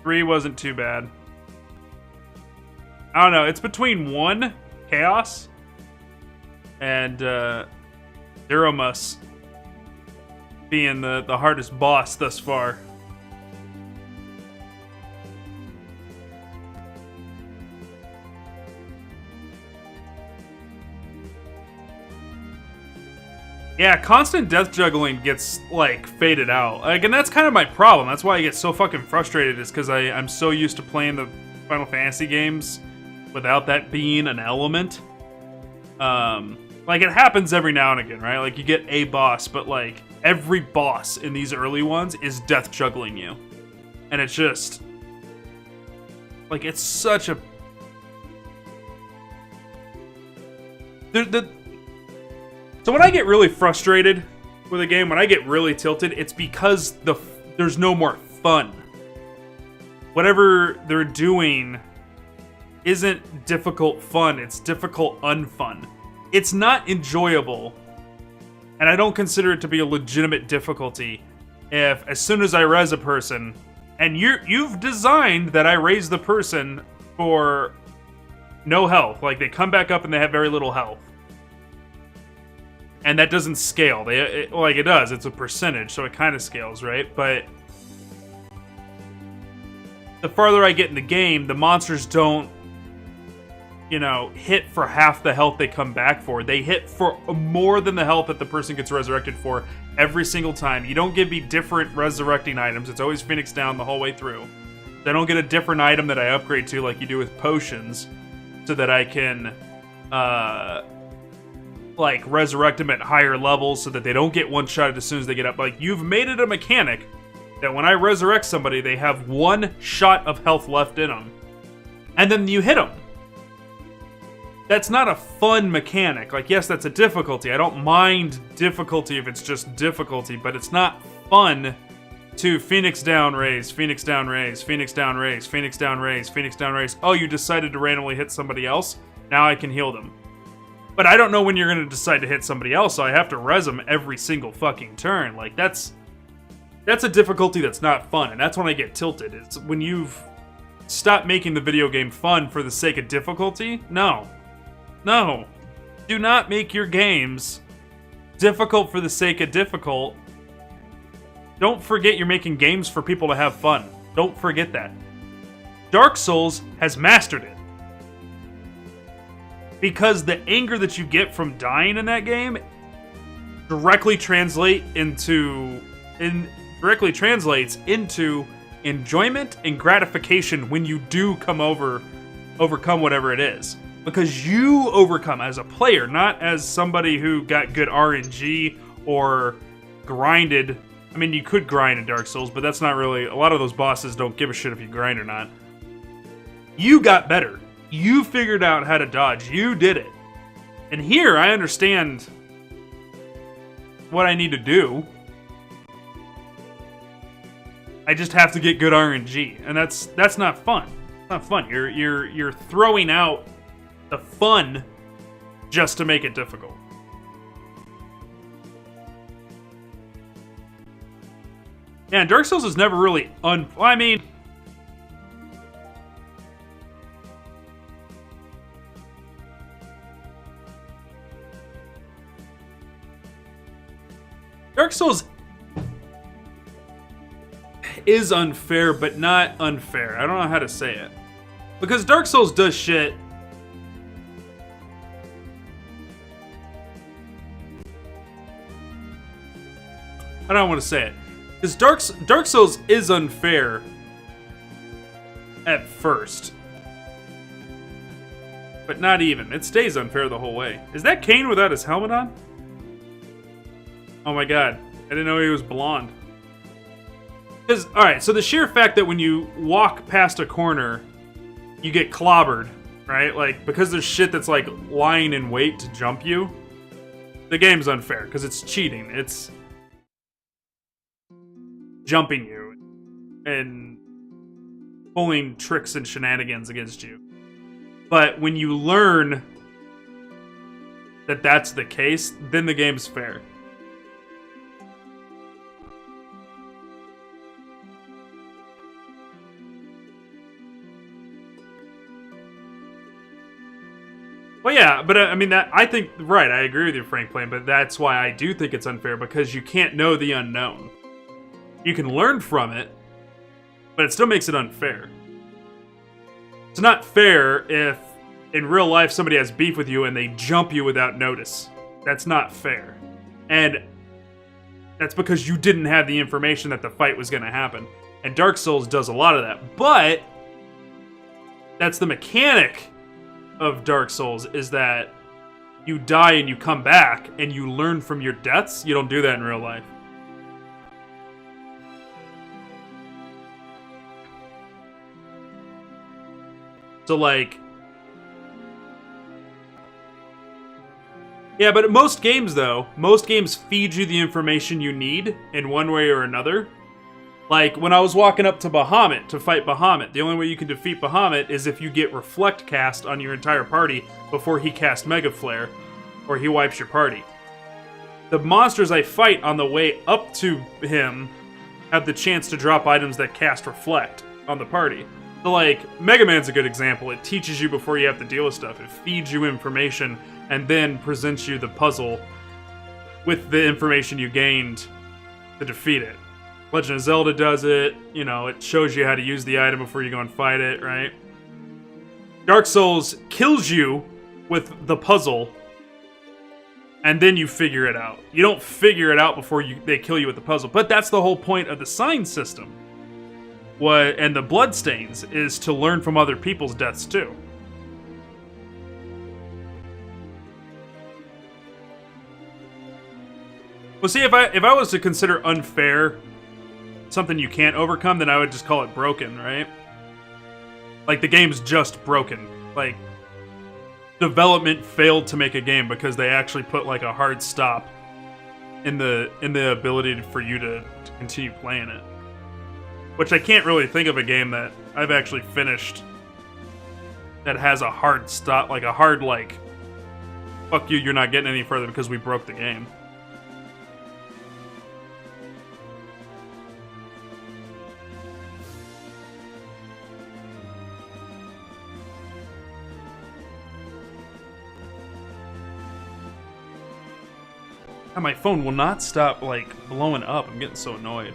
3 wasn't too bad. I don't know. It's between 1, Chaos, and Duromus being the hardest boss thus far. Yeah, constant death juggling gets, like, faded out. Like, and that's kind of my problem. That's why I get so fucking frustrated, is because I'm so used to playing the Final Fantasy games without that being an element. Like, it happens every now and again, right? Like, you get a boss, but, like, every boss in these early ones is death juggling you. And it's just... like, it's such a... So when I get really frustrated with a game, when I get really tilted, it's because there's no more fun. Whatever they're doing isn't difficult fun, it's difficult unfun. It's not enjoyable, and I don't consider it to be a legitimate difficulty if, as soon as I res a person, and you've designed that I raise the person for no health, like they come back up and they have very little health. And that doesn't scale. Like, it does. It's a percentage, so it kind of scales, right? But the farther I get in the game, the monsters don't, you know, hit for half the health they come back for. They hit for more than the health that the person gets resurrected for every single time. You don't give me different resurrecting items. It's always Phoenix down the whole way through. I don't get a different item that I upgrade to like you do with potions so that I can... like, resurrect them at higher levels so that they don't get one-shotted as soon as they get up. Like, you've made it a mechanic that when I resurrect somebody, they have 1 shot of health left in them. And then you hit them. That's not a fun mechanic. Like, yes, that's a difficulty. I don't mind difficulty if it's just difficulty, but it's not fun to Phoenix down, raise, Phoenix down, raise, Phoenix down, raise, Phoenix down, raise, Phoenix down, raise. Oh, you decided to randomly hit somebody else? Now I can heal them. But I don't know when you're going to decide to hit somebody else, so I have to res them every single fucking turn. Like, that's a difficulty that's not fun, and that's when I get tilted. It's when you've stopped making the video game fun for the sake of difficulty. No. No. Do not make your games difficult for the sake of difficult. Don't forget you're making games for people to have fun. Don't forget that. Dark Souls has mastered it. Because the anger that you get from dying in that game directly translates into enjoyment and gratification when you do overcome whatever it is. Because you overcome as a player, not as somebody who got good RNG or grinded. I mean, you could grind in Dark Souls, but that's not really... a lot of those bosses don't give a shit if you grind or not. You got better. You figured out how to dodge. You did it. And here, I understand what I need to do. I just have to get good RNG, and that's not fun. It's not fun. You're throwing out the fun just to make it difficult. Yeah, and Dark Souls is never really I mean... Dark Souls is unfair, but not unfair. I don't know how to say it. Because Dark Souls does shit. I don't want to say it. Because Dark Souls is unfair at first. But not even. It stays unfair the whole way. Is that Kain without his helmet on? Oh my god. I didn't know he was blonde. Because, alright, so the sheer fact that when you walk past a corner, you get clobbered, right? Like, because there's shit that's, like, lying in wait to jump you, the game's unfair, because it's cheating. It's jumping you and pulling tricks and shenanigans against you. But when you learn that that's the case, then the game's fair. Well, yeah, but I mean that I think right. I agree with you, Frank Plane, but that's why I do think it's unfair because you can't know the unknown. You can learn from it, but it still makes it unfair. It's not fair if in real life somebody has beef with you and they jump you without notice. That's not fair, and that's because you didn't have the information that the fight was going to happen. And Dark Souls does a lot of that, but that's the mechanic of Dark Souls, is that you die and you come back and you learn from your deaths. You don't do that in real life. So like, yeah, but most games feed you the information you need in one way or another. Like, when I was walking up to Bahamut to fight Bahamut, the only way you can defeat Bahamut is if you get Reflect cast on your entire party before he casts Mega Flare, or he wipes your party. The monsters I fight on the way up to him have the chance to drop items that cast Reflect on the party. So, like, Mega Man's a good example. It teaches you before you have to deal with stuff. It feeds you information and then presents you the puzzle with the information you gained to defeat it. Legend of Zelda does it, you know, it shows you how to use the item before you go and fight it, right? Dark Souls kills you with the puzzle, and then you figure it out. You don't figure it out before they kill you with the puzzle, but that's the whole point of the sign system. And the bloodstains is to learn from other people's deaths too. Well, see, if I was to consider unfair something you can't overcome, then I would just call it broken, right? Like, the game's just broken. Like, development failed to make a game because they actually put like a hard stop in the ability for you to continue playing it. Which I can't really think of a game that I've actually finished that has a hard stop, like a hard, like, fuck you, you're not getting any further because we broke the game. And my phone will not stop, like, blowing up. I'm getting so annoyed.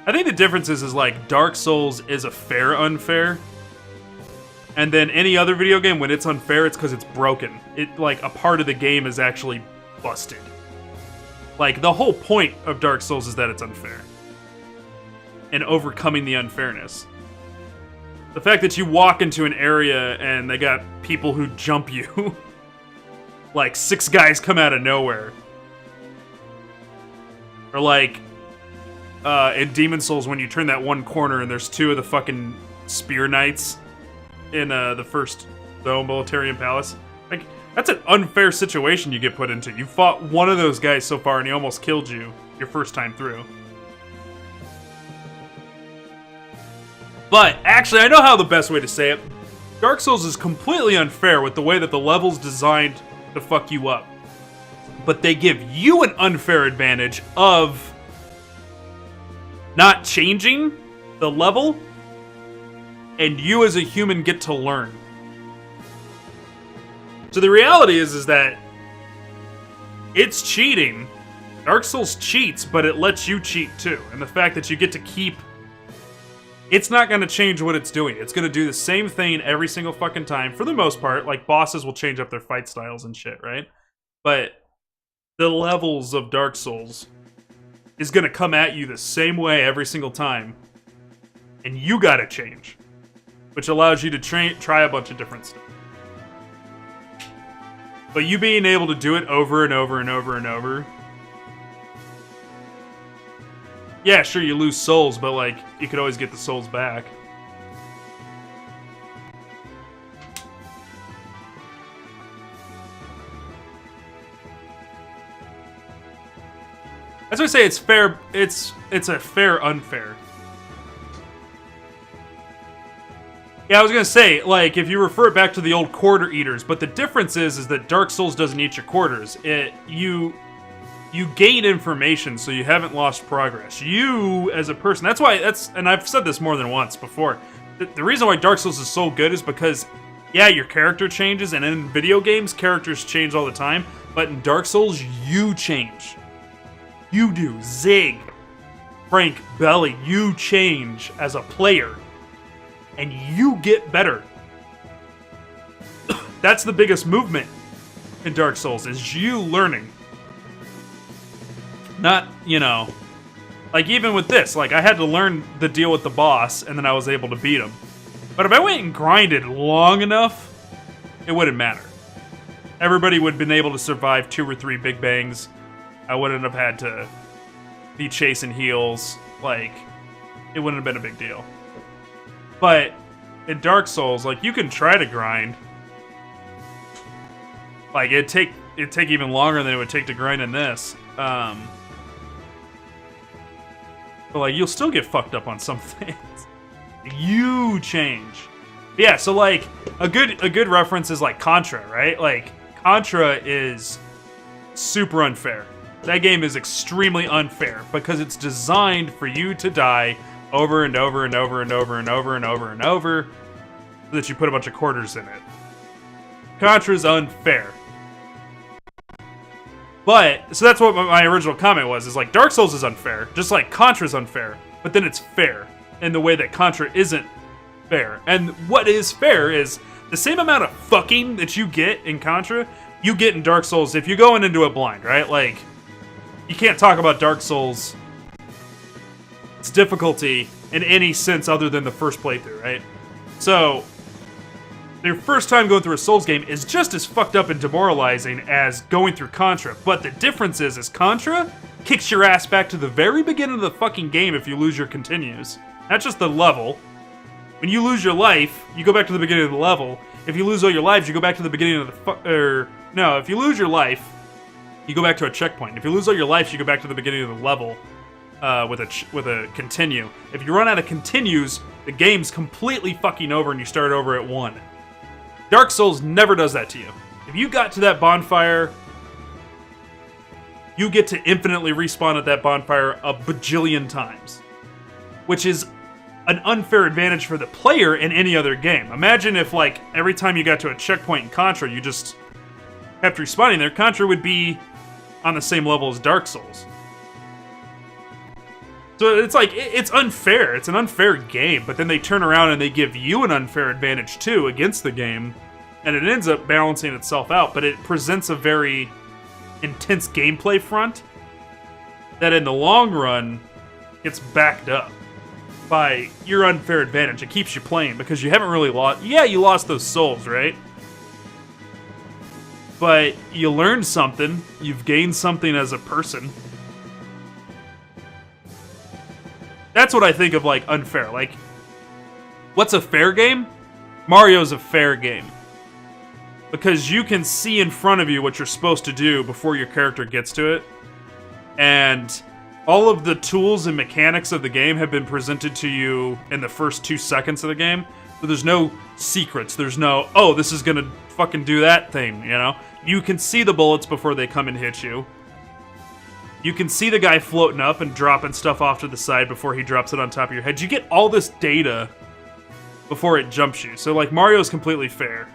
I think the difference is like, Dark Souls is a fair unfair. And then any other video game, when it's unfair, it's because it's broken. Like, a part of the game is actually busted. Like, the whole point of Dark Souls is that it's unfair. And overcoming the unfairness. The fact that you walk into an area and they got people who jump you. Like, 6 guys come out of nowhere. Or like, in Demon Souls, when you turn that one corner and there's 2 of the fucking Spear Knights in the first Dome Militarian Palace. Like, that's an unfair situation you get put into. You fought one of those guys so far and he almost killed you your first time through. But, actually, I know how the best way to say it. Dark Souls is completely unfair with the way that the level's designed to fuck you up. But they give you an unfair advantage of not changing the level, and you as a human get to learn. So the reality is that it's cheating. Dark Souls cheats, but it lets you cheat too. And the fact that you get to keep... It's not going to change what it's doing. It's going to do the same thing every single fucking time, for the most part. Like, bosses will change up their fight styles and shit, right? But the levels of Dark Souls is going to come at you the same way every single time. And you gotta change. Which allows you to try a bunch of different stuff. But you being able to do it over and over and over and over... Yeah, sure, you lose souls, but, like, you could always get the souls back. That's why I say it's fair. It's a fair unfair. Yeah, I was gonna say, like, if you refer it back to the old quarter eaters, but the difference is that Dark Souls doesn't eat your quarters. You gain information, so you haven't lost progress. You, as a person, and I've said this more than once before, the reason why Dark Souls is so good is because, yeah, your character changes, and in video games, characters change all the time, but in Dark Souls, you change. You do. Zig, Frank, Belly, you change as a player, and you get better. That's the biggest movement in Dark Souls, is you learning. Not, like even with this, like I had to learn the deal with the boss, and then I was able to beat him. But if I went and grinded long enough, it wouldn't matter. Everybody would have been able to survive 2 or 3 big bangs. I wouldn't have had to be chasing heals. Like, it wouldn't have been a big deal. But in Dark Souls, like, you can try to grind. Like, it'd take even longer than it would take to grind in this. But like, you'll still get fucked up on some things. You change. Yeah, so like a good reference is like Contra, right? Like Contra is super unfair. That game is extremely unfair because it's designed for you to die over and over and over and over and over and over and over so that you put a bunch of quarters in it. Contra's unfair. But, so that's what my original comment was, is like Dark Souls is unfair, just like Contra's unfair, but then it's fair in the way that Contra isn't fair. And what is fair is the same amount of fucking that you get in Contra, you get in Dark Souls if you're going into it blind, right? Like, you can't talk about Dark Souls, its difficulty in any sense other than the first playthrough, right? So, your first time going through a Souls game is just as fucked up and demoralizing as going through Contra. But the difference is Contra kicks your ass back to the very beginning of the fucking game if you lose your continues. Not just the level. When you lose your life, you go back to the beginning of the level. If you lose all your lives, you go back to the beginning of the if you lose your life, you go back to a checkpoint. If you lose all your lives, you go back to the beginning of the level with a continue. If you run out of continues, the game's completely fucking over and you start over at 1. Dark Souls never does that to you. If you got to that bonfire, you get to infinitely respawn at that bonfire a bajillion times, which is an unfair advantage for the player in any other game. Imagine if, like, every time you got to a checkpoint in Contra, you just kept respawning there. Contra would be on the same level as Dark Souls. So it's like, it's unfair. It's an unfair game, but then they turn around and they give you an unfair advantage, too, against the game, and it ends up balancing itself out, but it presents a very intense gameplay front that in the long run gets backed up by your unfair advantage. It keeps you playing because you haven't really lost. Yeah, you lost those souls, right? But you learned something. You've gained something as a person. That's what I think of like unfair. Like, what's a fair game? Mario's a fair game. Because you can see in front of you what you're supposed to do before your character gets to it. And all of the tools and mechanics of the game have been presented to you in the first 2 seconds of the game. So there's no secrets. There's no, oh, this is gonna fucking do that thing, you know? You can see the bullets before they come and hit you. You can see the guy floating up and dropping stuff off to the side before he drops it on top of your head. You get all this data before it jumps you. So, like, Mario's completely fair.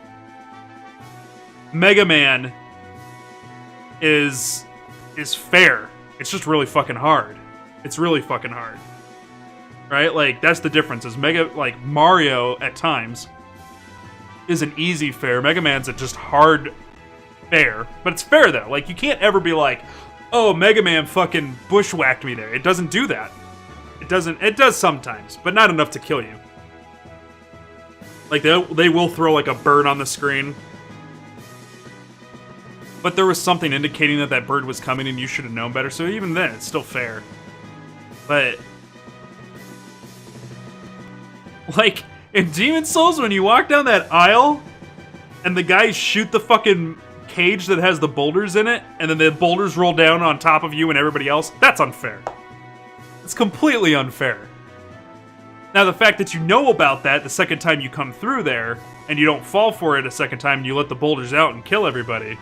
Mega Man is fair. It's just really fucking hard. It's really fucking hard. Right? Like, that's the difference. Is Mario, at times, is an easy fair. Mega Man's a just hard fair. But it's fair, though. Like, you can't ever be like, oh, Mega Man fucking bushwhacked me there. It doesn't do that. It does sometimes, but not enough to kill you. Like, they will throw, like, a bird on the screen. But there was something indicating that that bird was coming and you should have known better, so even then, it's still fair. But, like, in Demon Souls, when you walk down that aisle, and the guys shoot the fucking cage that has the boulders in it, and then the boulders roll down on top of you and everybody else, that's unfair. It's completely unfair. Now, the fact that you know about that the second time you come through there, and you don't fall for it a second time, and you let the boulders out and kill everybody,